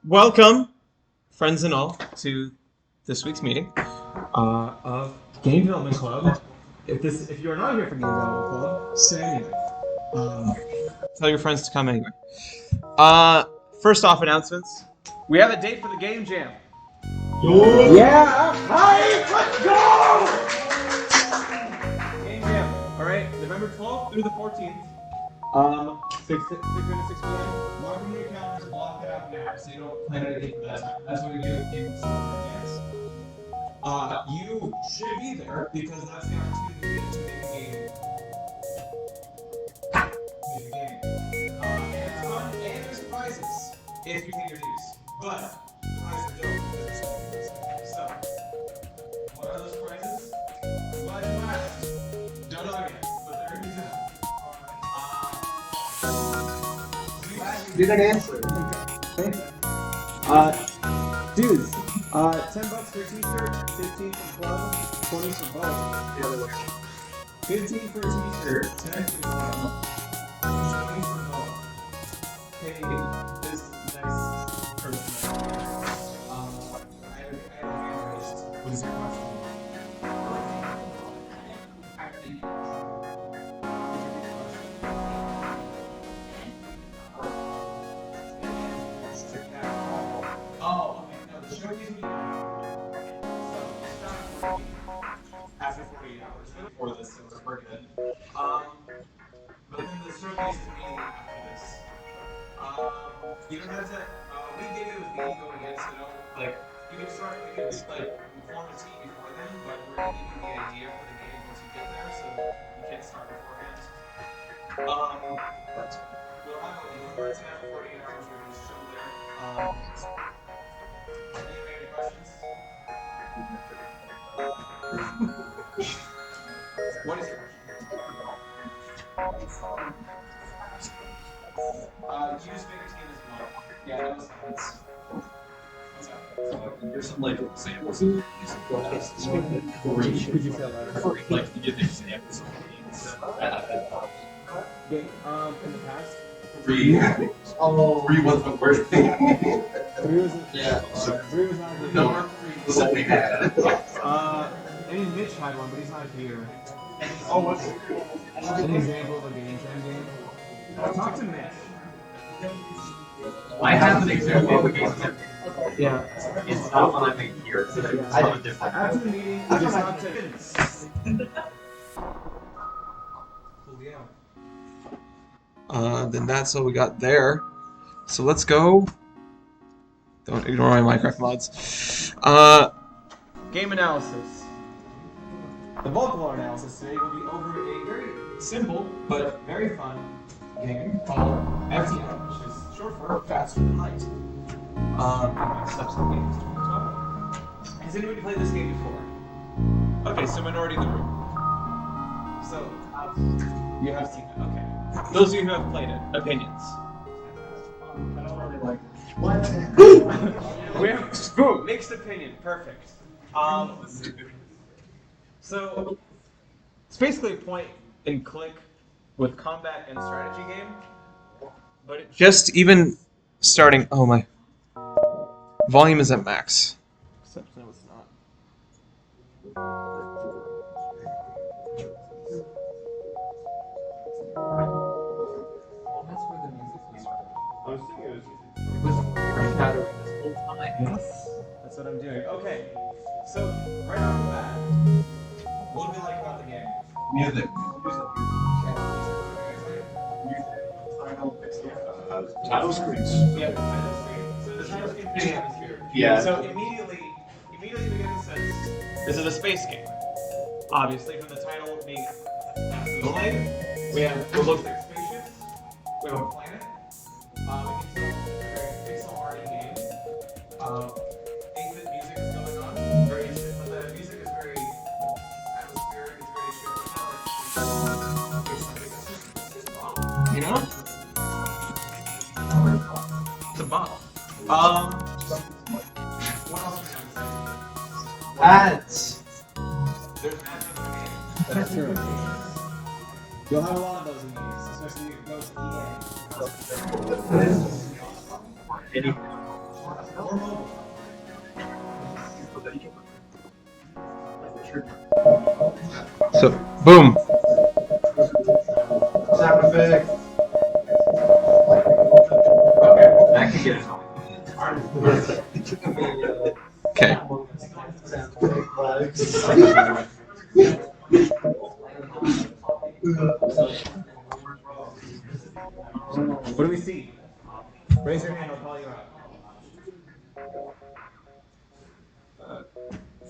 Welcome, friends and all, to this week's meeting of Game Development Club. If you are not here for Game Development Club, say anyway. Tell your friends to come anyway. First off, announcements. We have a date for the Game Jam. Yeah! Hi! Let's go! Game Jam. All right, November 12th through the 14th. 6 p.m. Mark in your calendars and block it out now, so you don't plan a date for that time. That's when we give people some advance. You should be there because that's the opportunity to make a game. And it's fun, and there's prizes if you take your use. But the prizes are dope because there's so many prizes. So, what are those prizes? Live class. Don't know yet, but they're going to be dope. Didn't answer. Dudes, $10 for a t-shirt, 15 for club, 20 for both. The other way. 15 for a t-shirt, 10 for club, 20 for both. Hey, this next person. I have a hand raised. What is your question? Oh, okay. No, the showcase will be after 48 hours before this, so we're good. But then the showcase is immediately after this. You don't have to. We did it with me going in, so don't like. You can start. You can just like form a team before then, but we're gonna give you the idea for the game once you get there, so you can't start beforehand. We'll have a room after 48 hours. We're gonna show there. Any questions? What is your question? You just make a team as well. Yeah, that was nice. What's up? There's some like examples of these classes. Could you feel better? Like you get examples of games that In the past? three was the worst thing. 3 was Yeah. 3 was not good. Number 3 was what we had. I mean, Mitch had one, but he's not here. Oh, what's An example of a game jam game? Talk to Mitch. I have an example of a game that Yeah. it's not one I make here. It's a different. After the meeting, just talk to Then that's what we got there. So let's go. Don't ignore my Minecraft mods. Game analysis. The bulk of our analysis today will be over a very simple but very fun game called FTL, which is short for Faster Than Light. Steps in games 2012. Has anybody played this game before? Okay, so minority in the room. So, you have seen it, okay. Those of you who have played it, opinions. We have boom, mixed opinion, perfect. So it's basically a point and click with combat and strategy game. But it just even starting, oh my volume is at max. Except no it's not. That's where the music was. I was thinking it That's what I'm doing. Okay, so right off the bat, what do we like about the game? music. Title screens. Yeah, title screen. So the title screen is atmosphere. Yeah. So immediately we get the sense this is a space game. Obviously, from the title being Faster Than Light, we have what looks like spaceships. We have a planet. We can tell it's a very pixel arty game. 8-bit music is going on. Very interesting, but the music is very atmospheric. It's very short. You know? It's a bottle. What else is there? Ads. There's ads in the game. That's true. You'll have a lot of those in games, especially if it goes to EA. Or mobile. So, boom. Sound effect. Okay, that can get it home. Okay. What do we see? Raise your hand, I'll call you out.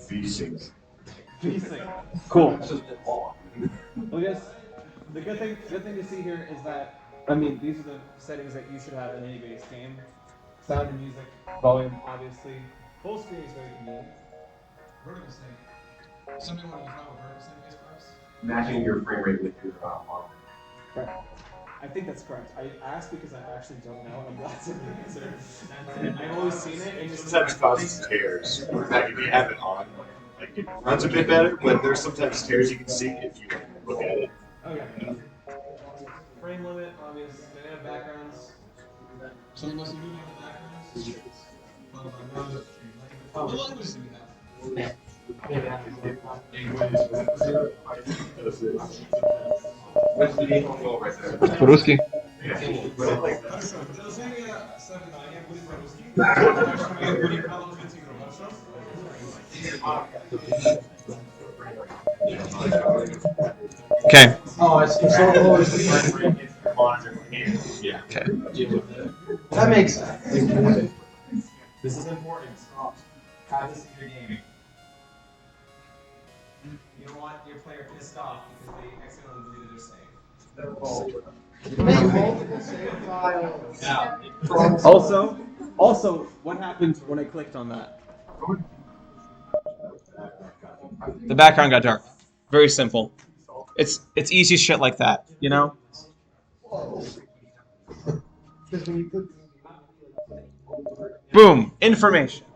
V6. Cool. Well, yes. The good thing to see here is that, I mean, these are the settings that you should have in any base game. Sound and music, volume, obviously. Full screen is very convenient. Vertical sync. Somebody want to define what vertical sync is for us? Matching your frame rate with your monitor. Right. I think that's correct. I asked because I actually don't know, and I'm glad to answer. I've always seen it, and just Sometimes causes tears. Like if you have it on, like it runs a bit better, but there's sometimes tears you can see if you look at it. okay. Frame limit, obvious. They have backgrounds. Some of us are moving in the backgrounds. What languages do we have? По-русски. Okay. Oh, it's Yeah. Okay. that makes sense. This is important. Have this in your game. You don't want your player pissed off because they accidentally deleted their save. Also, what happened when I clicked on that? The background got dark. Very simple. It's easy shit like that, you know? Boom! Information.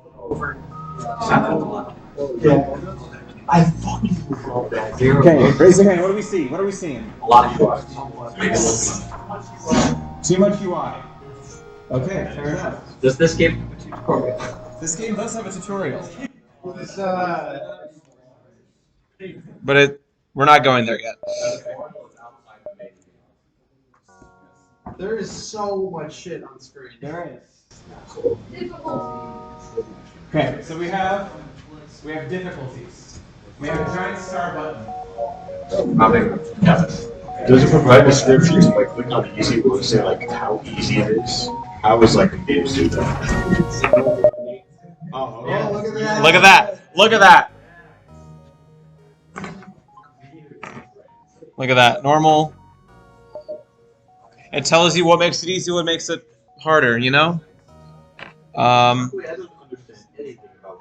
Okay, raise your hand. What do we see? What are we seeing? A lot of UI. Too much UI. Okay, fair enough. Does this game have a tutorial? This game does have a tutorial. But we're not going there yet. There is so much shit on screen. There is. Okay, so we have difficulties. We have a giant star button. Does it provide descriptions like click on the easy will say like how easy it is? How is like the games do that? Oh, look at that. Look at that! Look at that! Look at that. Normal. It tells you what makes it easy, what makes it harder, you know? I don't understand anything about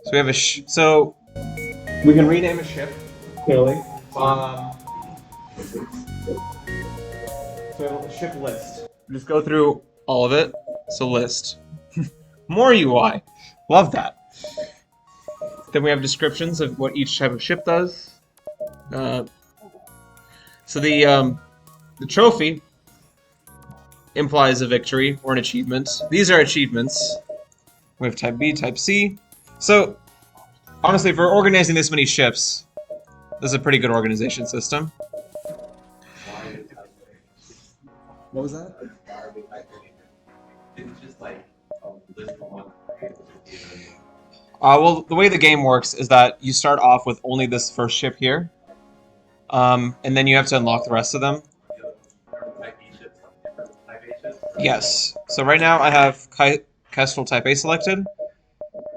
So we have so we can rename a ship. Clearly. So we have a ship list. Just go through all of it. So list. More UI. Love that. Then we have descriptions of what each type of ship does. So the trophy implies a victory or an achievement. These are achievements. We have type B, type C. So honestly, for organizing this many ships, this is a pretty good organization system. What was that? It's just like a list of one. Well, the way the game works is that you start off with only this first ship here, and then you have to unlock the rest of them. Yes. So right now I have Kestrel Type A selected,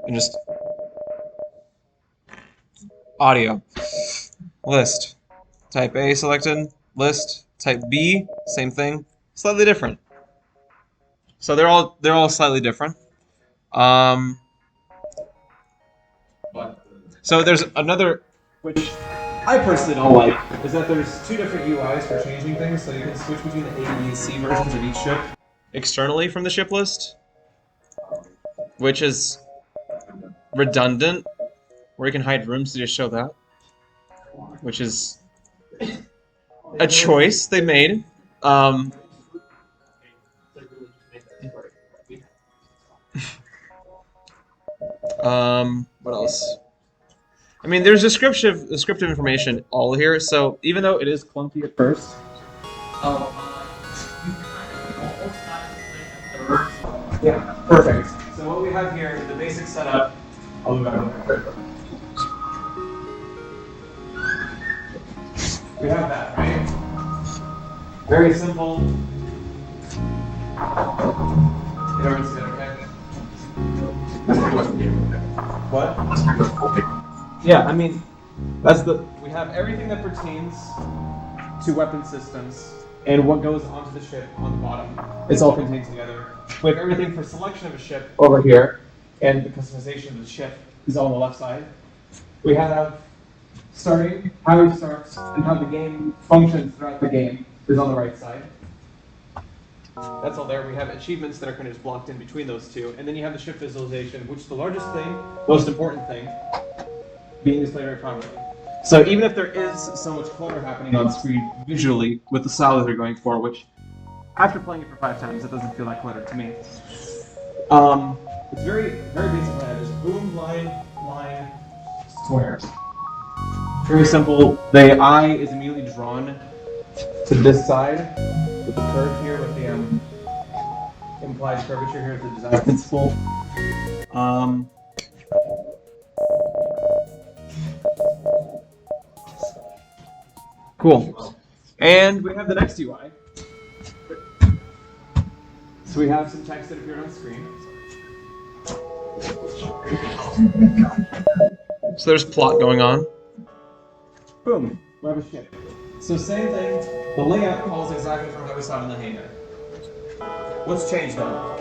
and just audio list Type A selected, list Type B, same thing, slightly different. So they're all slightly different. So there's another, Which I personally don't like, is that there's two different UIs for changing things, so you can switch between the A, B, and C versions of each ship. externally from the ship list, which is redundant, where you can hide rooms to just show that, which is a choice they made. What else? I mean, there's descriptive information all here. So even though it is clunky at first, yeah, perfect. So what we have here is the basic setup. I'll move out of there. We have that, right? Very simple. Everyone's good, okay? What? Yeah, I mean, we have everything that pertains to weapon systems and what goes onto the ship on the bottom. It's all contained together. We have everything for selection of a ship over here, and the customization of the ship is all on the left side. We have starting, how it starts, and how the game functions throughout the game is on the right side. That's all there. We have achievements that are kind of just blocked in between those two. And then you have the ship visualization, which is the largest thing, most important thing, being displayed very prominently. So even if there is so much clutter happening on screen visually with the style that they're going for, which after playing it for 5 times, it doesn't feel that cluttered to me. It's very, very basic plan. There's boom, line, square. Very simple. The eye is immediately drawn to this side with the curve here, with the implied curvature here, the design principle. Cool. And we have the next UI. So we have some text that appeared on screen. So there's plot going on. Boom. We have a ship. So same thing. The layout calls exactly from what we saw in the hangar. What's changed though?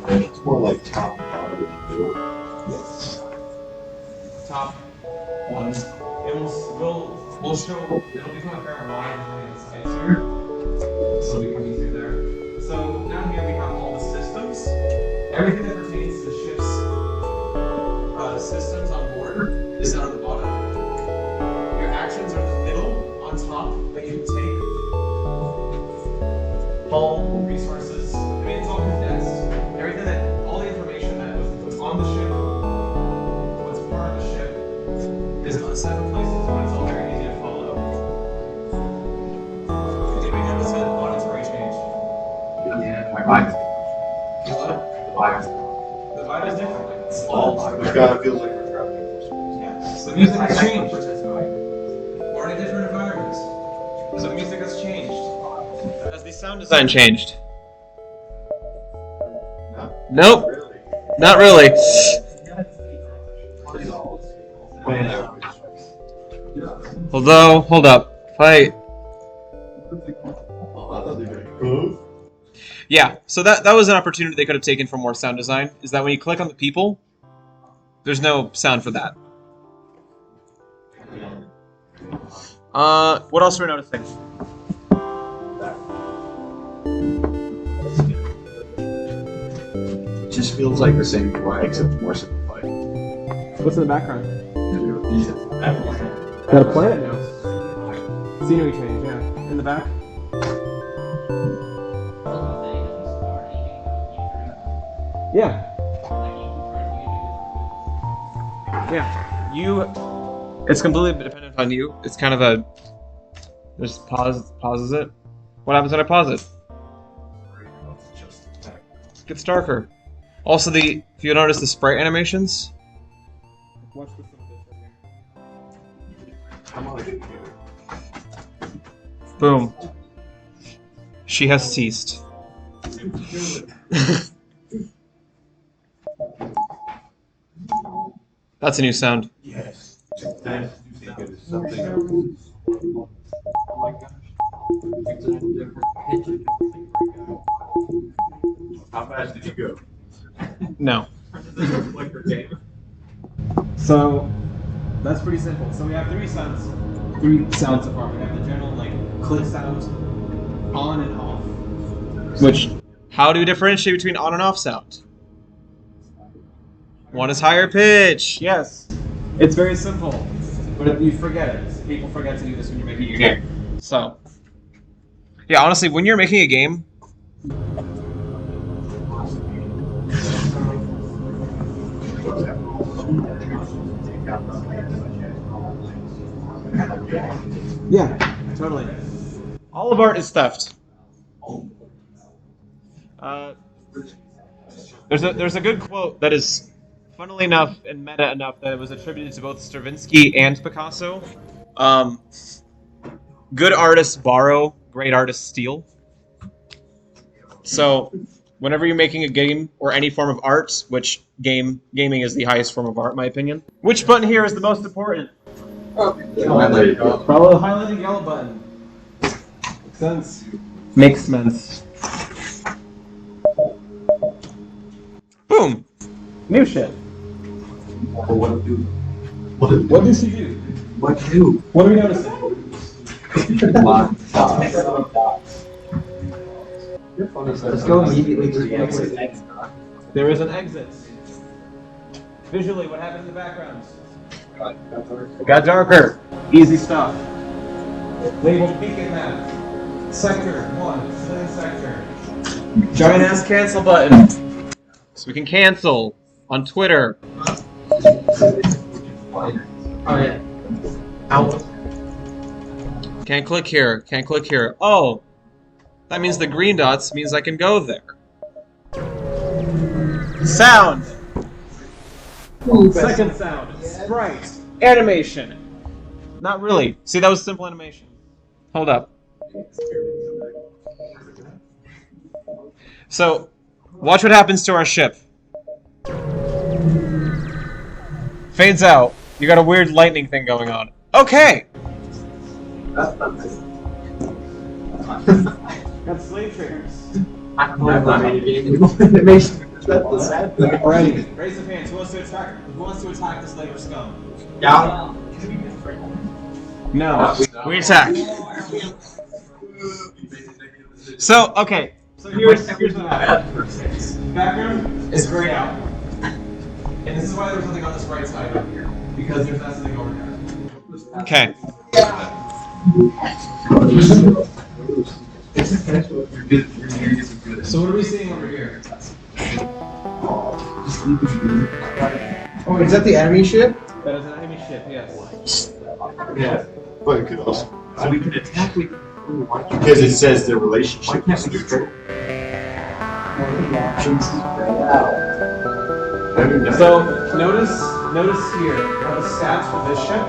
It's more like top and bottom. Yes. Top, bottom. We'll show. It'll become apparent why there's the sides here, so we can be through there. So down here we have all the systems. Everything that pertains to the ship's systems on board is down at the bottom. Your actions are in the middle, on top, that you can take. Hull, resources. I mean, it's all condensed. Everything all the information that was on the ship, what's part of the ship, is in 7 places, and it's all very easy to follow. Did we notice that auditory change? Yeah, my mind. What? The vibe is different. It's It kind of feels like we're traveling. Yeah. So the music has changed. We're in a different environment. So the music has changed. Has the sound design changed? Nope. Really? Not really. Although, hold up. Yeah, so that was an opportunity they could have taken for more sound design, is that when you click on the people, there's no sound for that. What else are we noticing? It just feels like the same UI except more simplified. What's in the background? Got a planet now. Scenery change, yeah. In the back. Yeah. Yeah. It's completely dependent on you. It's kind of a. Just pauses it. What happens when I pause it? It gets darker. Also, if you notice the sprite animations. Watch this right here. Boom. She has ceased. That's a new sound. Yes. How fast did you go? No. So that's pretty simple. So we have three sounds so far. We have the general click sound, on and off. Which, how do we differentiate between on and off sound? One is higher pitch. Yes. It's very simple. But you forget it. People forget to do this when you're making your game. So, yeah, honestly, when you're making a game, Yeah, totally. All of art is theft. There's a good quote that is, funnily enough and meta enough, that it was attributed to both Stravinsky and Picasso. Good artists borrow, great artists steal. So, whenever you're making a game or any form of art, which gaming is the highest form of art, in my opinion. Which button here is the most important? There you go. Follow the highlighted yellow button. Makes sense. Makes sense. Boom! New shit. What do? What did she do? What do? What are we noticing? Let's go immediately to the exit. There is an exit. Visually, what happened in the background? It got darker. Easy stuff. Labeled beacon map. Sector 1, civilian sector. Giant ass cancel button. So we can cancel on Twitter. Oh yeah. Out. Can't click here. Can't click here. Oh, that means the green dots means I can go there. Sound. Second sound. Sprite. Animation. Not really. See, that was simple animation. Hold up. So, watch what happens to our ship. Fades out. You got a weird lightning thing going on. Okay! Got slave traders. Ready. Raise of hands. Who wants to attack the slaver scum? Yeah. No. We attack. So, okay. So here's what happens. Background is grayed out. And this is why there's nothing on this right side over here. Because there's nothing over here. Okay. So what are we seeing over here? Oh, is that the enemy ship? That is an enemy ship, yes. Yeah. But it could also. So we can attack with. Because it says the relationship is neutral. So notice here how the stats for this ship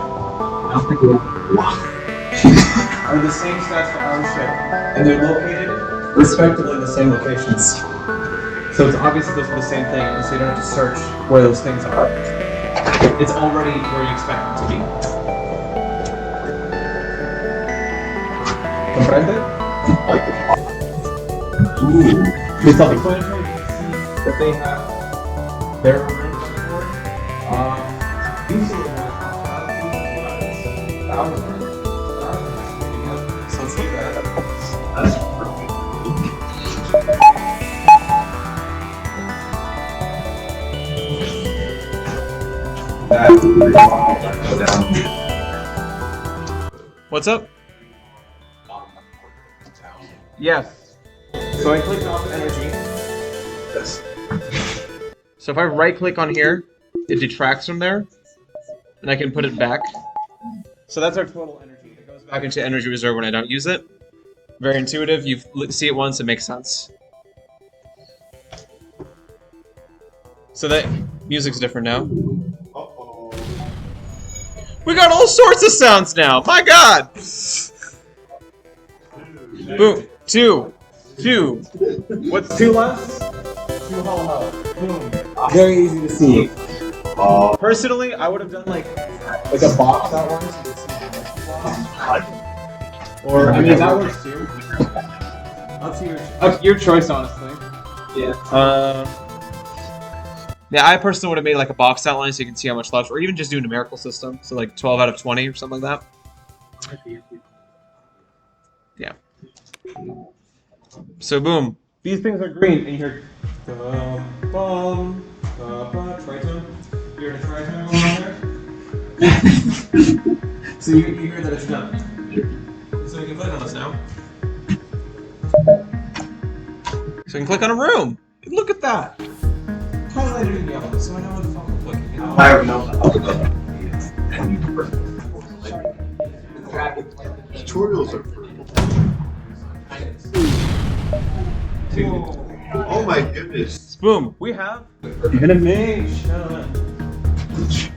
are the same stats for our ship, and they're located respectively in the same locations. So it's obviously those are the same thing, and so you don't have to search where those things are. It's already where you expect them to be. Comprende? It's self-explanatory that they have their rooms support. Usually have thousands. So let's look at that. That's What's up? Yes. So I clicked off energy. So if I right click on here, it detracts from there, and I can put it back. So that's our total energy. It goes back into energy reserve when I don't use it. Very intuitive. You see it once, it makes sense. So that music's different now. We got all sorts of sounds now. My God. Boom. Two. What's two less? Two ho. Boom. Very easy to see. Personally, I would have done like a box outline. Or I mean that works too. That's your choice, honestly. Yeah. Yeah, I personally would have made like a box outline so you can see how much left, or even just do a numerical system, so like 12 out of 20 or something like that. Yeah. So boom. These things are green, and you're tritone. You hear the tritone going on there? So you hear that it's done. So you can click on this now. So you can click on a room. Look at that. Highlighted in yellow, so I know what the fuck I'm looking at. I don't know. Tutorials are brutal. Oh my goodness. Boom. We have Animation.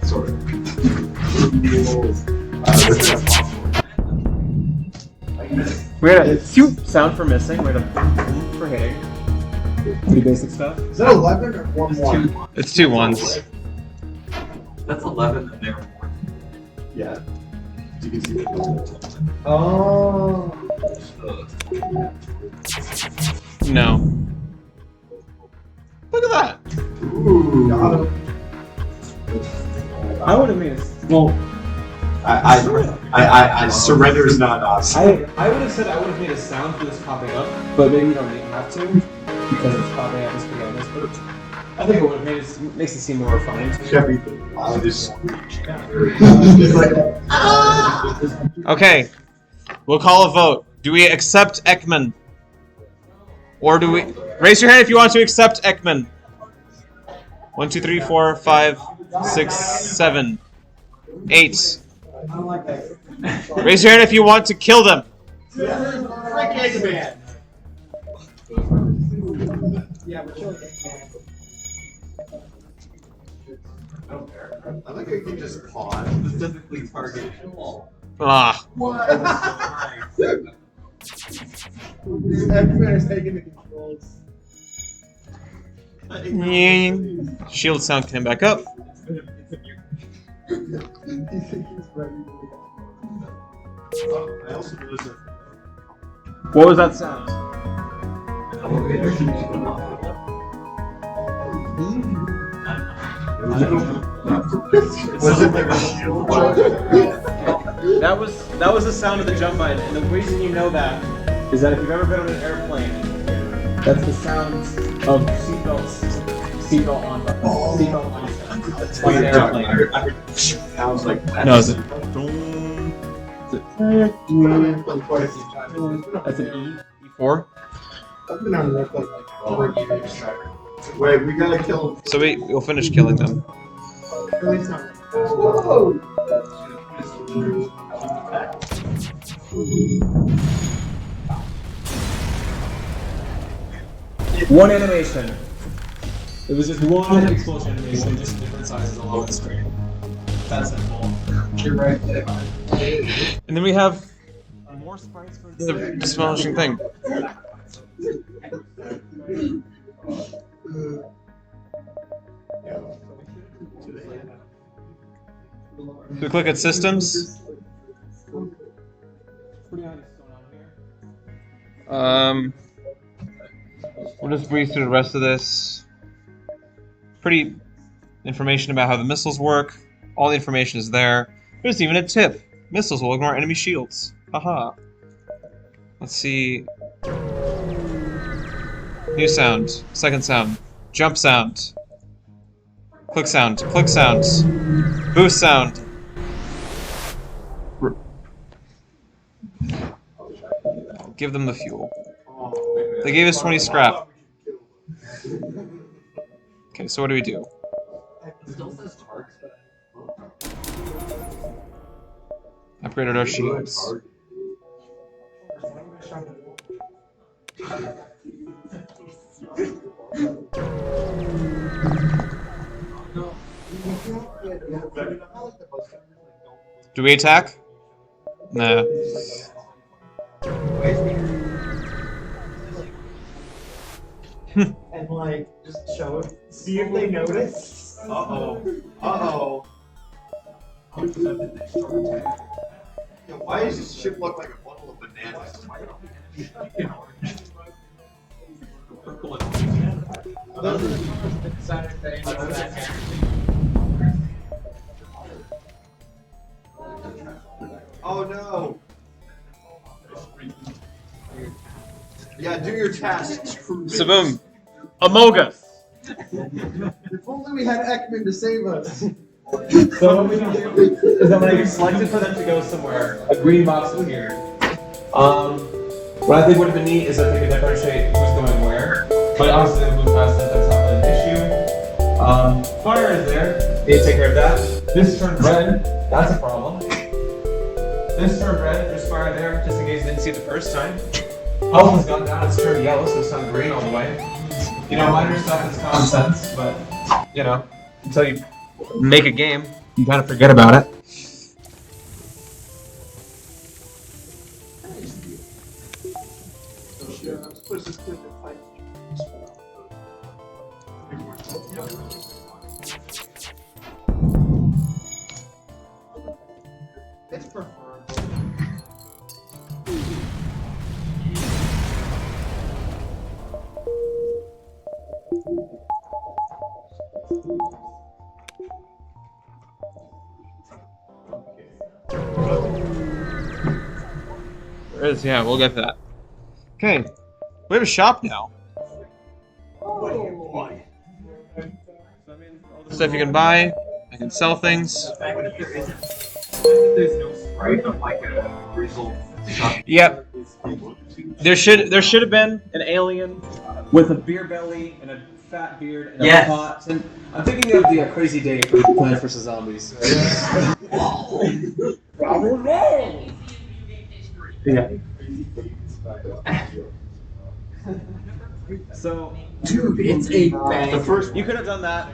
Sorry. we had a sound for missing. We had a boom for hitting. Pretty basic stuff. Is that 11 or 1-1? It's 2 ones. That's 11 and they're Yeah. You can see the Oh. No. Look at that. Ooh. Got him. I would have made a. Well, I surrender is not us. I would have said I would have made a sound for this popping up, but maybe you don't even have to because it's popping up as pajamas. But I think it would have made it makes it seem more refined. Chevy, the loudest screech ever. Okay. We'll call a vote. Do we accept Ekman? Or do we... Raise your hand if you want to accept Ekman. 1, 2, 3, 4, 5, 6, 7, 8. Raise your hand if you want to kill them. Yeah, we're killing Eggman. I think I can just pause. specifically targeted. Ah. Eggman is taking the controls. Shield sound came back up. I also noticed that What was that sound? was it like a shield? That was the sound of the jump button, and the reason you know that is that if you've ever been on an airplane, that's the sound of seatbelt on button. Seatbelt on sound. On an airplane. I heard sounds like that. No, is it? That's an E4. I've been on that like 4 years. Wait, we gotta kill him. So we'll finish killing them. Whoa! One animation. It was just one explosion animation, just different sizes all on the screen. That's simple. You're right. And then we have more sprites for the smashing thing. So we click at systems. We'll just breeze through the rest of this. Pretty information about how the missiles work. All the information is there. There's even a tip. Missiles will ignore enemy shields. Haha. Let's see. New sound. Second sound. Jump sound. Click sound. Click sound. Boost sound. Give them the fuel. They gave us 20 scrap. Okay, so what do we do? Upgraded our shields. Do we attack? Nah. And like, just show it. See if they notice. Uh-oh. Uh-oh. Yo, why does this ship look like a bundle of bananas? Oh no! Yeah, do your tasks. So boom. Amogus. If only we had Ekman to save us. So what we can do is that when I get selected for them to go somewhere, a green box will appear. What I think would have been neat is if they could differentiate who's going where. But honestly, they move fast enough, that's not an issue. Fire is there. They take care of that. This turned red. That's a problem. This turned red, there's fire there, just in case you didn't see it the first time. Health has gone down, it's turned yellow, so it's not green all the way. You know, minor stuff is common sense, but, you know, until you make a game, you kind of forget about it. It's preferable. There is, yeah, we'll get to that. Okay, we have a shop now. Stuff you can buy, I can sell things. There's no sprite of like a result. Yep. There should have been an alien with a beer belly and a fat beard and a pot. And I'm thinking of the Crazy Day from Plants vs Zombies. Yeah. So, Dude, it's a bang. the first you could have done that.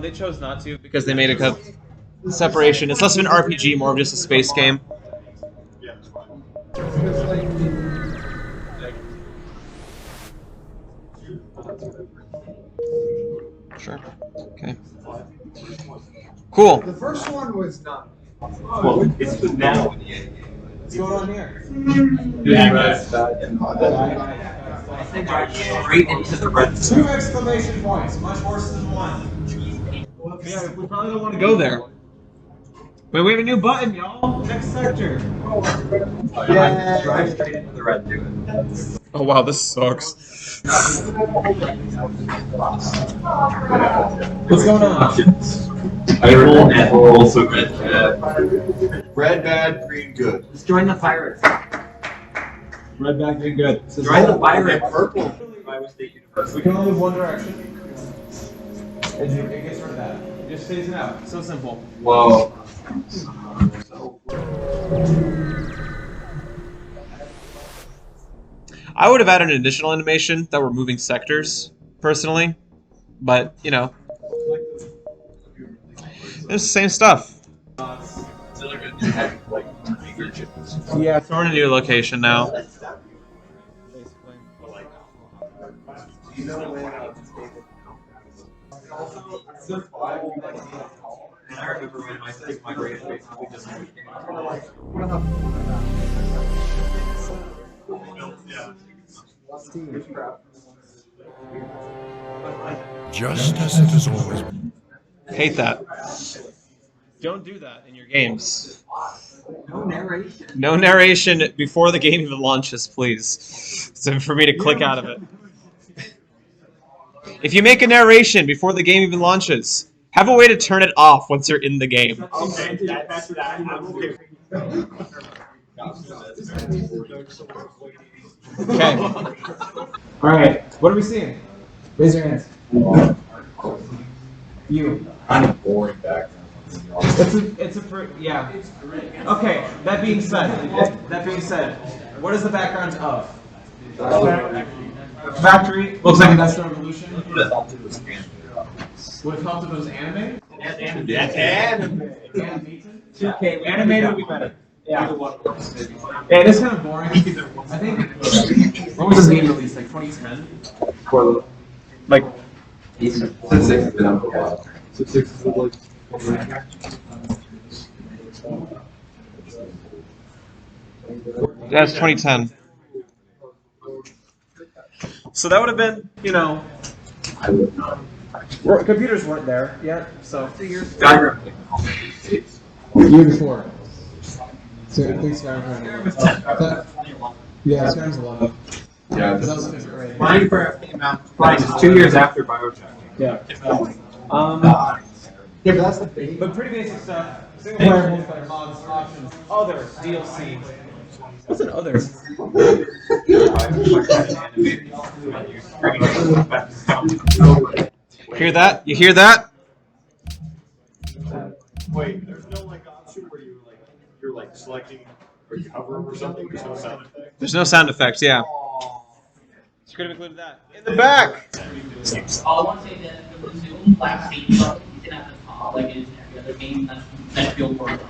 They chose not to because they made a separation. It's less of an RPG, more of just a space game. Sure. Okay. Cool. The first one was not. Well, it's the now in the end. What's going on here? Straight into the red. 2 exclamation points. Much worse than 1. Yeah, we probably don't want to go there. Wait, we have a new button, y'all. Next sector. Yeah. Drive straight into the red. Do it. Oh wow, this sucks. What's going on? Evil and also good. Red bad, green good. Let's join the pirates. Red back, green good. Join the pirates. Purple. Iowa State University. We can only move one direction. And it gets rid of that. It just phase it out. So simple. Whoa. I would have added an additional animation that were moving sectors, personally. But, you know. It's the same stuff. Yeah, so we're in a new location now. And I remember when my grade basically just Just as it has always been. Hate that. Don't do that in your games. no narration. No narration before the game even launches, please. So for me to click out of it. If you make a narration before the game even launches, have a way to turn it off once you're in the game. Okay, that's that. I'm okay. Okay. Alright, what are we seeing? Raise your hands. You. Kind of boring background. Yeah. Okay, that being said, what is the background of? Factory, looks like Industrial Revolution. Would have helped if it was anime? Animated? 2K. Animated would be better. Yeah. Yeah, it is kind of boring. I think, when was this game released? Like 2010? Like, that's 2010. So that would have been, you know, computers weren't there yet, so. Skyrim. Year before. So I think Skyrim. Yeah, Skyrim's 11. Yeah, That was 5th grade. Minecraft came out just 2 years after Bioshock. Yeah. Yeah, but that's the big. But pretty basic stuff. Single player, multiplayer, mods, options, other, DLC. What's an other? Hear that? You hear that? Wait, there's no like option where you're like selecting Recover or something? There's no sound effect. There's no sound effects, yeah. Should have included that. In the back! I want to say that the Zoom black safety button isn't at the top like it is in every other game that's built for it.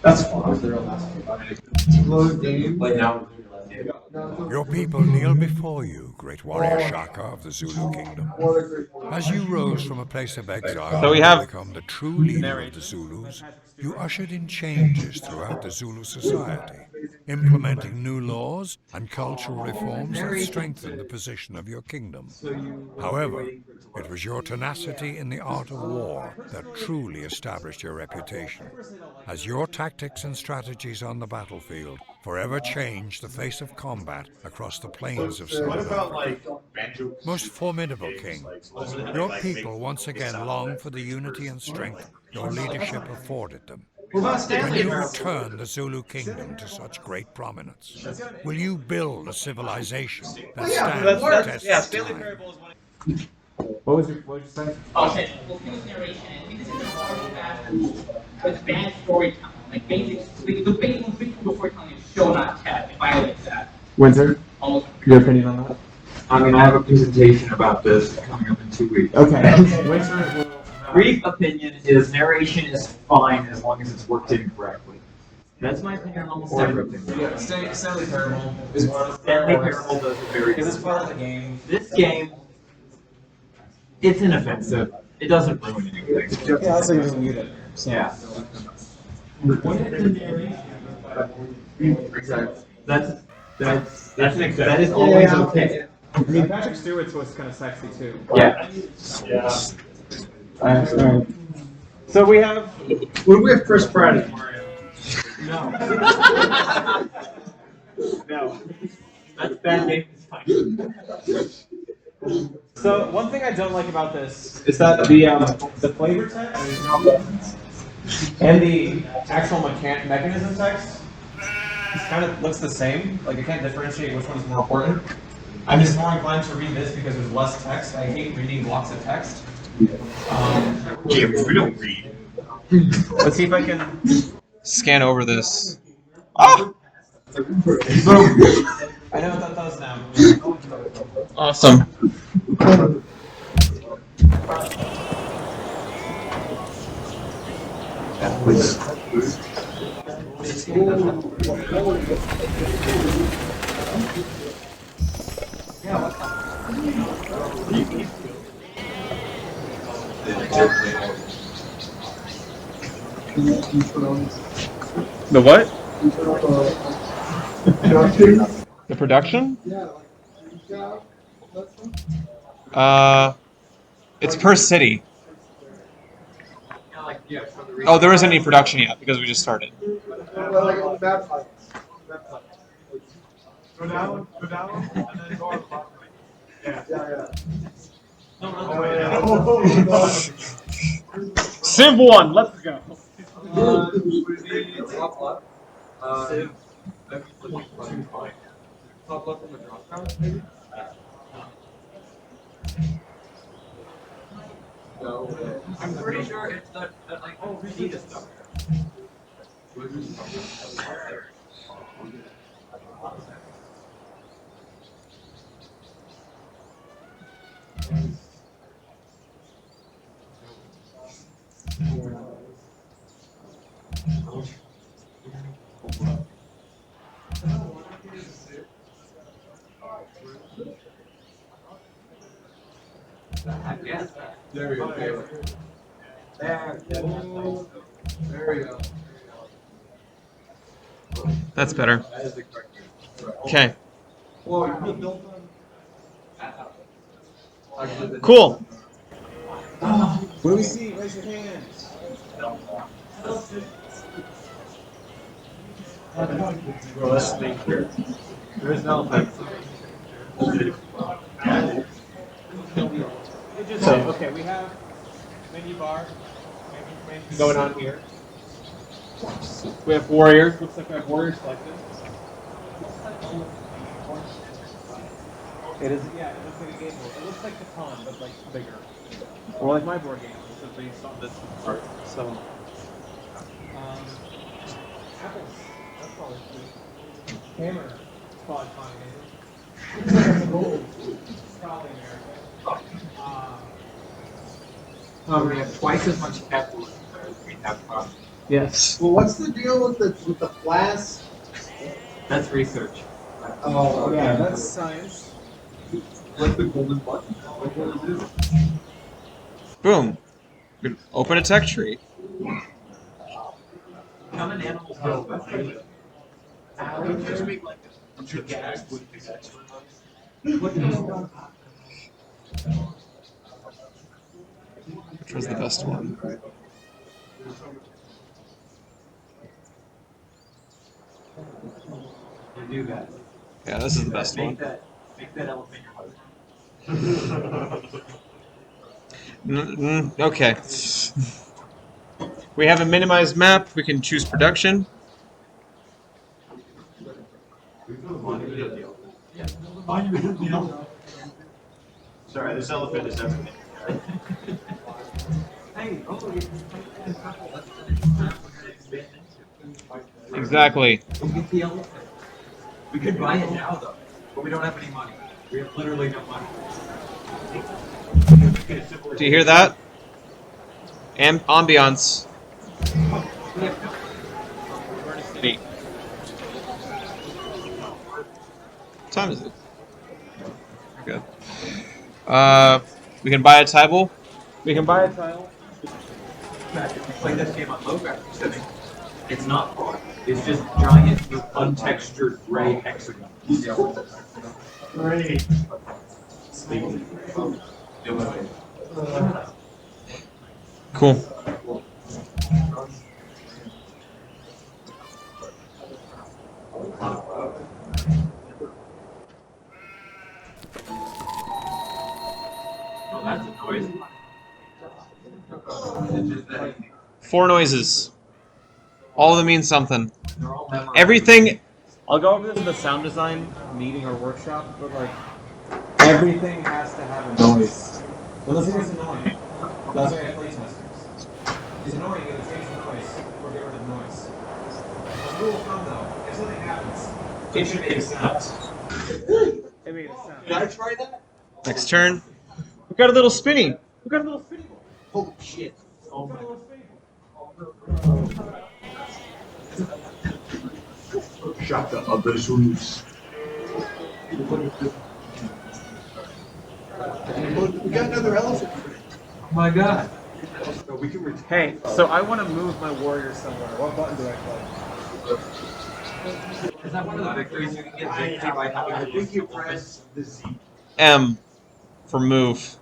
That's fine. Load game. Like now. Your people kneel before you, great warrior Shaka of the Zulu kingdom. As you rose from a place of exile So we have- to become the true leader of the Zulus, you ushered in changes throughout the Zulu society, implementing new laws and cultural reforms that strengthened the position of your kingdom. However, it was your tenacity in the art of war that truly established your reputation, as your tactics and strategies on the battlefield forever changed the face of combat across the plains of What Southern about Africa. like banjo? Most formidable king, your people once again long for the unity and strength your leadership afforded them. When you return the Zulu kingdom to such great prominence, will you build a civilization that stands the test Yeah, of Stanley time? Parable is one. What was you saying? Okay, well, Phil's narration, I think this is a hard fast with bad storytelling. Like basically, the basic storytelling is show not tell. It violates that. Winter, Almost. your opinion on that? I mean, I have a presentation about this coming up in 2 weeks. Okay. Winter will. Brief opinion is narration is fine as long as it's worked in correctly. That's my opinion on almost everything. Yeah, Stanley Parable is one of Stanley Parable does it very Because it's good. part of the game. This game, it's inoffensive. It doesn't ruin anything. Yeah, also you can get it. Yeah. Exactly. That is always okay. I mean, Patrick Stewart's was kind of sexy too. Yeah. Yeah. Alright. So we have. When we have first prize, Mario. No. No. That's bad game design. So one thing I don't like about this is that the flavor text and the actual mechanism text kind of looks the same. Like I can't differentiate which one's more important. I'm just more inclined to read this because there's less text. I hate reading blocks of text. Yeah, we don't read. Let's see if I can scan over this. Ah! I know what that does now. Awesome. The what? The production? It's per city. Oh, there isn't any production yet because we just started. Go down, and then go on the bottom right. Civ 1, let's go. Top left. Top left on the drop down, maybe? No. I'm pretty sure it's that like, oh, we see this stuff. There we go. There we go. That's better. That is the correct answer. Okay. Whoa, you built on? Cool. What do we see? Raise your hands. There is no So, okay, we have menu bar going on here. We have warriors. Looks like we have warriors selected. It is, yeah, it looks like a game board. It looks like Catan, but like bigger. Or like my board game, which is based on this part. So, Apples. That's probably good. Hammer. It's probably fine. Gold. It's probably American. Oh, we have twice as much capital as we have profit. Yes. Well, what's the deal with the flask? That's research. Oh, Yeah, that's science. What's the golden button? What does it do? Boom. We can open a tech tree. How many animals go with Just make like Which was the best one? do that. Yeah, this is the best one. Make that elephant your husband. Okay. We have a minimized map. We can choose production. Sorry, this elephant is everything. Exactly. Go get the elephant. We could buy it now though, but we don't have any money. We have literally no money. Do you hear that? Ambiance. City. What time is it? Good. We can buy a table. We can buy a tile. If you play this game on low graphics setting, it's not fun. It's just giant, untextured gray hexagons. Great. Cool. Oh, that's a noise. Four noises. All of them mean something. They're all memorized. Everything. I'll go over this in the sound design meeting or workshop, but like Everything has to have a noise. Well, doesn't it's annoying. That's why I play testers. It's annoying, you gotta change the noise or get rid of the noise. The rule of thumb though, if something happens, it should make a sound. It made a sound. Did I try that? next turn. We got a little spinny. We got a little spinny ball. Holy shit. Oh my Shut the other Zulus. We got another elephant. Oh my god. We can Hey, so I want to move my warrior somewhere. What button do I click? Is that one of the victories you can get victory by having I think you press the Z. M for move.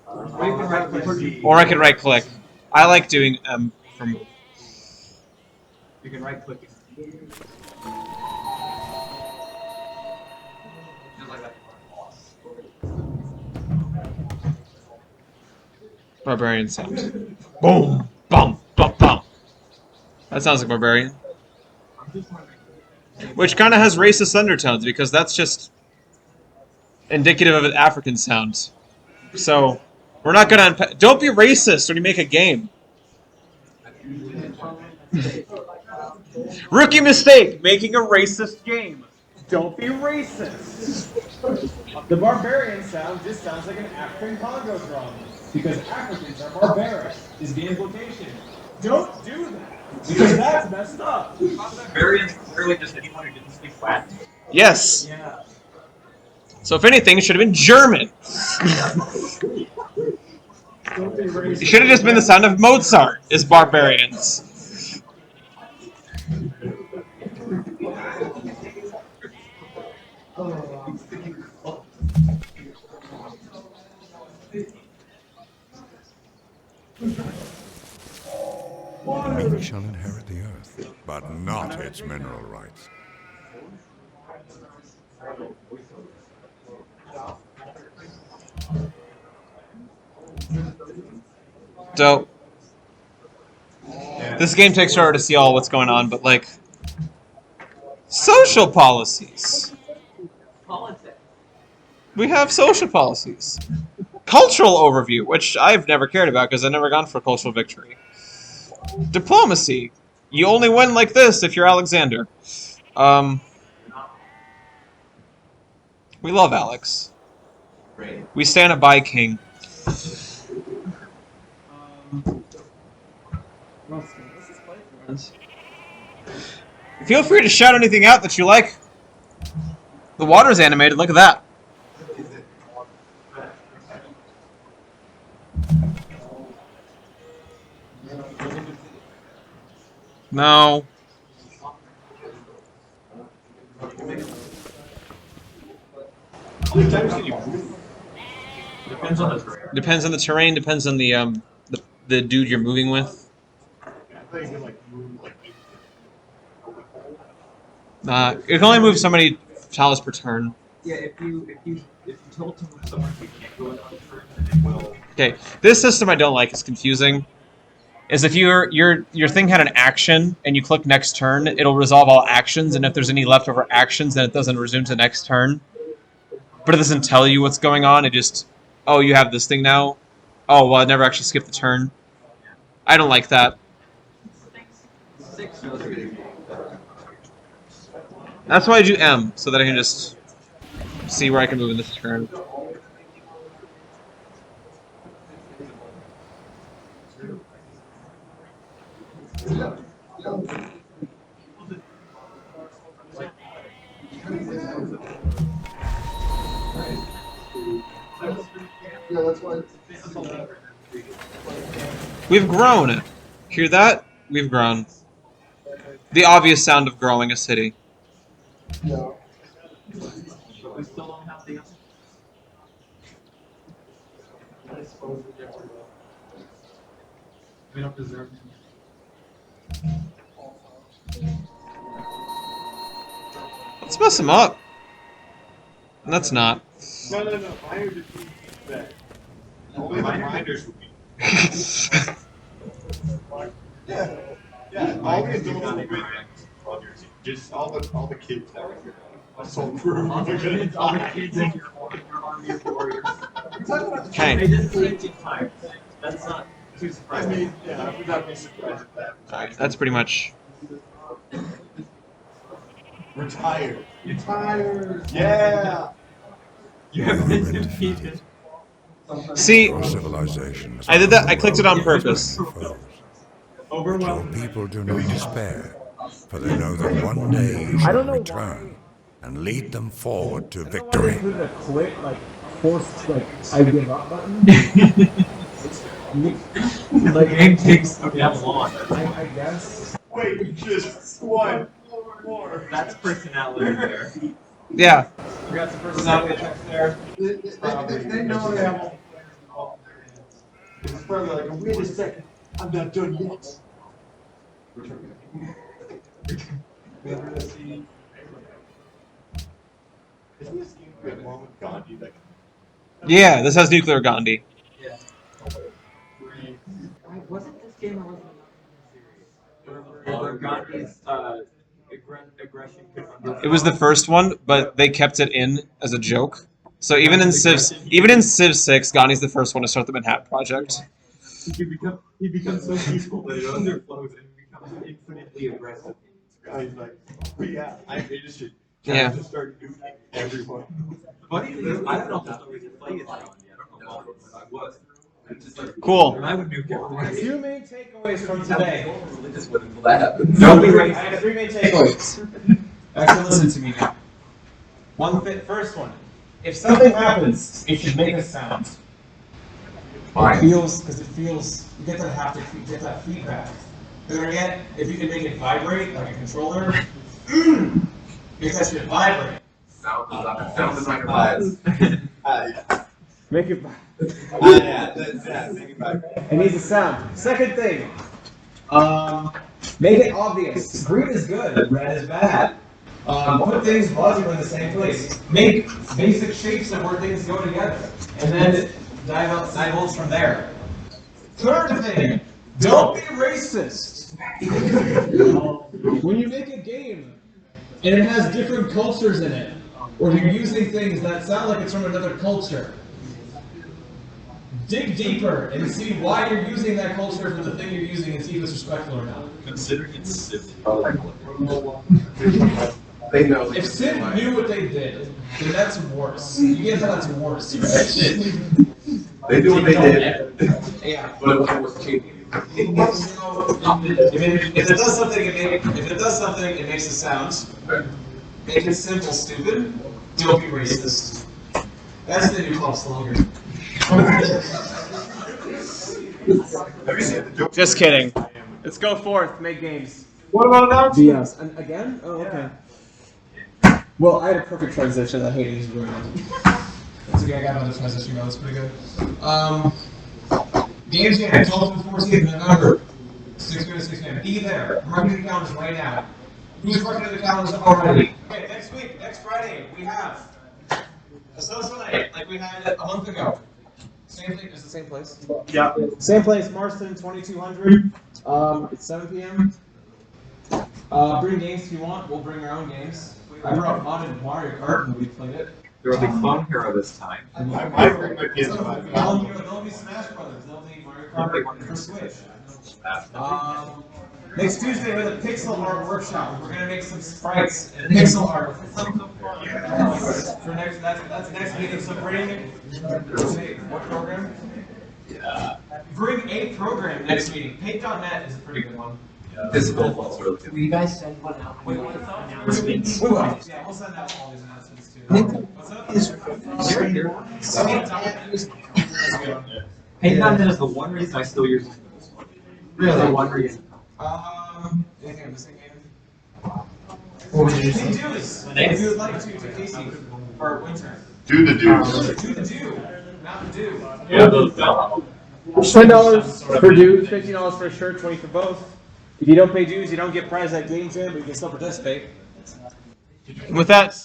Or you can right click. Or I can right click. I like doing M for move. You can right click it. Just like that. Barbarian sound. Boom! Bum! Bum! Bum! That sounds like barbarian. Which kind of has racist undertones because that's just indicative of an African sound. So, we're not gonna don't be racist when you make a game. Rookie mistake! Making a racist game. Don't be racist. The barbarian sound just sounds like an African Congo drum. Because Africans are barbaric, is the implication. Don't do that! Because that's messed up! Barbarian's clearly just anyone who didn't speak Latin. Yes. Yeah. So if anything, it should have been German. It should have just been the sound of Mozart, is barbarians. Many shall inherit the earth, but not its mineral rights. Dope. This game takes forever to see all what's going on, but like social policies. Politics. We have social policies. Cultural overview, which I've never cared about because I've never gone for cultural victory. Diplomacy. You only win like this if you're Alexander. We love Alex. Great. We stand a by King. Let's just play, friends. Feel free to shout anything out that you like. The water's animated, look at that. No. Depends on the terrain. Depends on the terrain, depends on the dude you're moving with. You can only move so many tiles per turn. Yeah, if you tilt to move somewhere you can't go another turn, then it will. Okay, this system I don't like. It's confusing. Is if your thing had an action and you click next turn, it'll resolve all actions, and if there's any leftover actions, then it doesn't resume to the next turn. But it doesn't tell you what's going on. It just, oh, you have this thing now. Oh, well, I never actually skipped the turn. I don't like that. That's why I do M, so that I can just see where I can move in this turn. Yeah, that's why. We've grown. Hear that? We've grown. The obvious sound of growing a city. Yeah. But we still don't have the. We don't deserve it. Let's mess him up. Let's not. No. Miner just needs that. Only the miners would be. Yeah. Yeah. All the adults will be on your team. Just all the kids that are here. So crew. All the kids in your army of warriors. Okay. They did 17 times. That's not too I surprising. mean, yeah, I would not be surprised at that. Alright, that's pretty much. Retired. Tires. Yeah. You have been defeated. See, Your civilization is I did that. I clicked it on purpose. foes. Your Overwhelmed. people do not despair, for they know that one day you shall return and lead them forward to victory. Include a quit, like, forced, like, I give up button. The game takes so damn long. I guess. Wait, just one more. That's personality there. Yeah. We got some personality checks there. They know they have. It's probably like, wait a second, I'm not done yet. Isn't this game good one with Gandhi that Yeah, this has nuclear Gandhi. Wasn't this game or was it Gandhi's aggression could run. It was the first one, but they kept it in as a joke. So even in Civ 6, Gandhi's the first one to start the Manhattan Project. He becomes so peaceful that it underflows and becomes infinitely aggressive. guy's like, but yeah, I'm interested. Yeah. To start nuking everyone. The funny thing is, I don't know if there's no reason to play it. I don't know why, but I was. Cool. And I would nuke everyone. Two main takeaways from today. No, I have three main takeaways. Actually, listen to me now. First one. If something happens, it should make a sound. It feels, because it feels, you get that haptic, you get that feedback. Better yet, if you can make it vibrate like a controller, make that shit vibrate. Sound designer vibes. Make it Make it vibrate. It needs a sound. Second thing, make it obvious. Green is good, red is bad. Put things logically in the same place. Make basic shapes of where things go together, and then dive outside from there. Third thing, don't be racist. When you make a game and it has different cultures in it, or you're using things that sound like it's from another culture, dig deeper and see why you're using that culture for the thing you're using and see if it's respectful or not. Considering it's Civ. They know. If Civ knew what they did, then that's worse. You can't tell that's worse, right? They do what they did. Yeah. But it was cheating. If it does something, it makes it sound. Make it simple, stupid. Don't be racist. That's the new club slogan. Just kidding. Let's go forth. Make games. What about announcements? Yes. And again? Oh, okay. Well, I had a perfect transition. I hated his ruin. That's okay. I got another transition. That's pretty good. Games Jam, 12th and 14th of November. 6 p.m. to 6 p.m. Be there. Marking the calendars right now. Who's marking the calendars already? Okay, next week, next Friday, we have a social night like we had a month ago. Same thing, it's the same place. Yeah. Same place, Marston, 2200. It's 7 p.m. Bring games if you want. We'll bring our own games. I brought modded Mario Kart and we played it. There will be Fun Hero this time. I might bring my PS5. There'll be Smash Brothers. There'll be Mario Kart for Switch. Next Tuesday we have a pixel art workshop. We're gonna make some sprites and pixel art. For next, that's next meeting. So bring what program? Yeah. Bring a program next meeting. Paint.net is a pretty good one. Physical ones really good. Will you guys send one out? Wait, what's up? Announcements. We will. Yeah, we'll send out all these announcements too. What's up? Paint.net is the one reason I still use it for this one. Really? The one reason. Anything I'm missing, Hey, dues. If you would like to Casey for winter. Do the dues. Do the do, not the do. Yeah, those don't. $10 for dues, $15 for a shirt, 20 for both. If you don't pay dues, you don't get prize at Game Jam, but you can still participate. With that,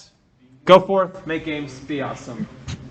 go forth, make games, be awesome.